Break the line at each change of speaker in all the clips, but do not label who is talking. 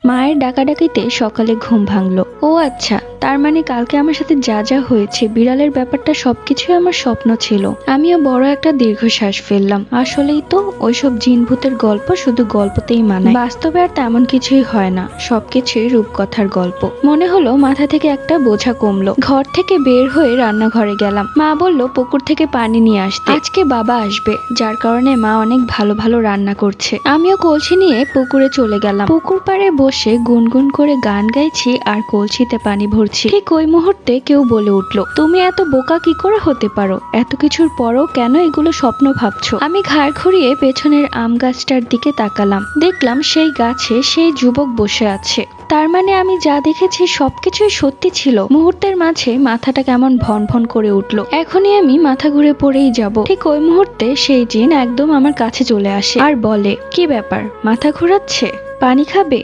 মায়ের ডাকাডাকিতে সকালে ঘুম ভাঙলো। ও আচ্ছা, তার মানে কালকে আমার সাথে যা যা হয়েছে বিড়ালের ব্যাপারটা সবকিছুই আমার স্বপ্ন ছিল। আমিও বড় একটা দীর্ঘশ্বাস ফেললাম। আসলেই তো ওইসব জিন ভূতের গল্প শুধু গল্পতেই মানায়, বাস্তবে আর তেমন কিছুই হয় না, সবকিছুই রূপকথার গল্প। মনে হলো মাথা থেকে একটা বোঝা কমলো। ঘর থেকে বের হয়ে রান্নাঘরে গেলাম। মা বলল পুকুর থেকে পানি নিয়ে আসতে, আজকে বাবা আসবে, যার কারণে মা অনেক ভালো ভালো রান্না করছে। আমিও কলসি নিয়ে পুকুরে চলে গেলাম। পুকুর পাড়ে বসে গুনগুন করে গান গাইছি আর কলসিতে পানি ভরছি। ঠিক ওই মুহূর্তে কেউ বলে উঠলো, তুমি এত বোকা কি করে হতে পারো? এত কিছুর পরও কেন এগুলো স্বপ্ন ভাবছো? আমি ঘাড় ঘুরিয়ে পেছনের আম গাছটার দিকে তাকালাম। দেখলাম সেই গাছে সেই যুবক বসে আছে। তার মানে আমি যা দেখেছি সবকিছুই সত্যি ছিল। মুহূর্তের মাঝে মাথাটা কেমন ভন ভন করে উঠলো। এখনই আমি মাথা ঘুরে পড়েই যাব। ঠিক ওই মুহূর্তে সেই জিন একদম আমার কাছে চলে আসে আর বলে, কি ব্যাপার, মাথা ঘোরাচ্ছে, পানি খাবে?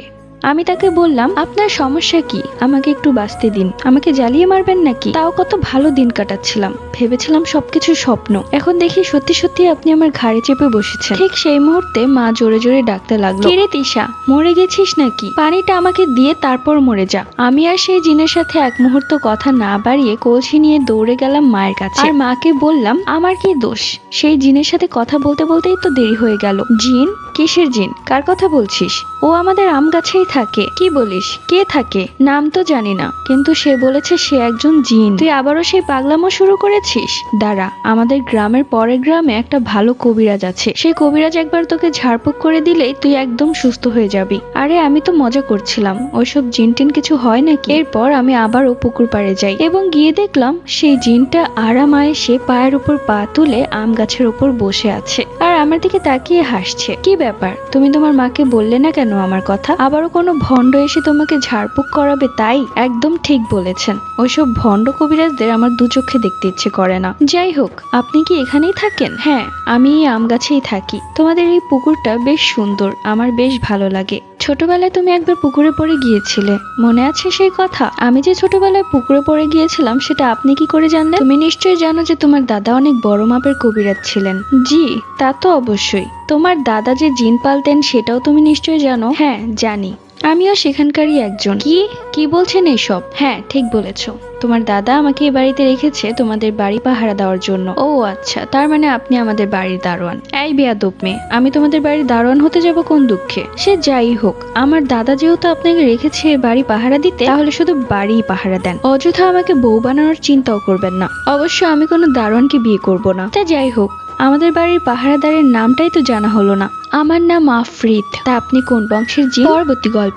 আমি তাকে বললাম, আপনার সমস্যা কি? আমাকে একটু বাঁচতে দিন, আমাকে জ্বালিয়ে মারবেন নাকি? তাও কত ভালো দিন কাটাচ্ছিলাম, ভেবেছিলাম সবকিছু স্বপ্ন, এখন দেখি সত্যি সত্যি আপনি আমার ঘাড়ে চেপে বসেছেন। ঠিক সেই মুহূর্তে মা জোরে জোরে ডাকতে লাগলো, কিরে তিশা, মরে গেছিস নাকি? পানিটা আমাকে দিয়ে তারপর মরে যা। আমি আর সেই জিনের সাথে এক মুহূর্ত কথা না বাড়িয়ে কলসি নিয়ে দৌড়ে গেলাম মায়ের কাছে আর মাকে বললাম, আমার কি দোষ? সেই জিনের সাথে কথা বলতে বলতেই তো দেরি হয়ে গেল। জিন? কিসের জিন? কার কথা বলছিস? ও আমাদের আম গাছেই থাকে। কি বলিস? কে থাকে? নাম তো জানি না, কিন্তু সে বলেছে সে একজন জিন। তুই আবারও সেই পাগলামো শুরু করেছিস? দাঁড়া, আমাদের গ্রামের পরের গ্রামে একটা ভালো কবিরাজ আছে, সেই কবিরাজ একবার তোকে ঝাড়ফুঁক করে দিলেই তুই একদম সুস্থ হয়ে যাবি। আরে আমি তো মজা করছিলাম, ওইসব জিন টিন কিছু হয় নাকি? এরপর আমি আবারও পুকুর পাড়ে যাই এবং গিয়ে দেখলাম সেই জিনটা আরাম আয়েসে পায়ের উপর পা তুলে আম গাছের উপর বসে আছে আর আমার দিকে তাকিয়ে হাসছে। কি ব্যাপার, তুমি তোমার মাকে বললে না কেন আমার কথা? আবারও কোনো ভণ্ড এসে তোমাকে ঝাড়ফুঁক করাবে তাই? একদম ঠিক বলেছেন, ওইসব ভণ্ড কবিরাজদের আমার দু চোখে দেখতে ইচ্ছে করে না। যাই হোক, আপনি কি এখানেই থাকেন? হ্যাঁ, আমি এই আম গাছেই থাকি। তোমাদের এই পুকুরটা বেশ সুন্দর, আমার বেশ ভালো লাগে। ছোটবেলায় তুমি একবার পুকুরে পড়ে গিয়েছিলে, মনে আছে সেই কথা? আমি যে ছোটবেলায় পুকুরে পড়ে গিয়েছিলাম সেটা আপনি কি করে জানলেন? তুমি নিশ্চয়ই জানো যে তোমার দাদা অনেক বড় মাপের কবিরাজ ছিলেন। জি, তা তো অবশ্যই। তোমার দাদা যে জিন পালতেন সেটাও তুমি নিশ্চয়ই জানো। হ্যাঁ, জানি, আমিও সেখানকারই একজন। কি কি বলছেন এইসব? হ্যাঁ, ঠিক বলেছো, তোমার দাদা আমাকে এই বাড়িতে রেখেছে তোমাদের বাড়ি পাহারা দেওয়ার জন্য। ও আচ্ছা, তার মানে আপনি আমাদের বাড়ির দারোয়ান। এই বেয়াদব মেয়ে, আমি তোমাদের বাড়ির দারোয়ান হতে যাব কোন দুঃখে? সে যাই হোক, আমার দাদা যেহেতু আপনাকে রেখেছে বাড়ি পাহারা দিতে, তাহলে শুধু বাড়িই পাহারা দেন, অযথা আমাকে বউ বানানোর চিন্তাও করবেন না। অবশ্য আমি কোনো দারোয়ানকে বিয়ে করব না। তা যাই হোক, আমাদের বাড়ির পাহারাদারের নামটাই তো জানা হলো না। আমার নাম আফরিদ। তা আপনি কোন বংশের জিন? পরবর্তী গল্প।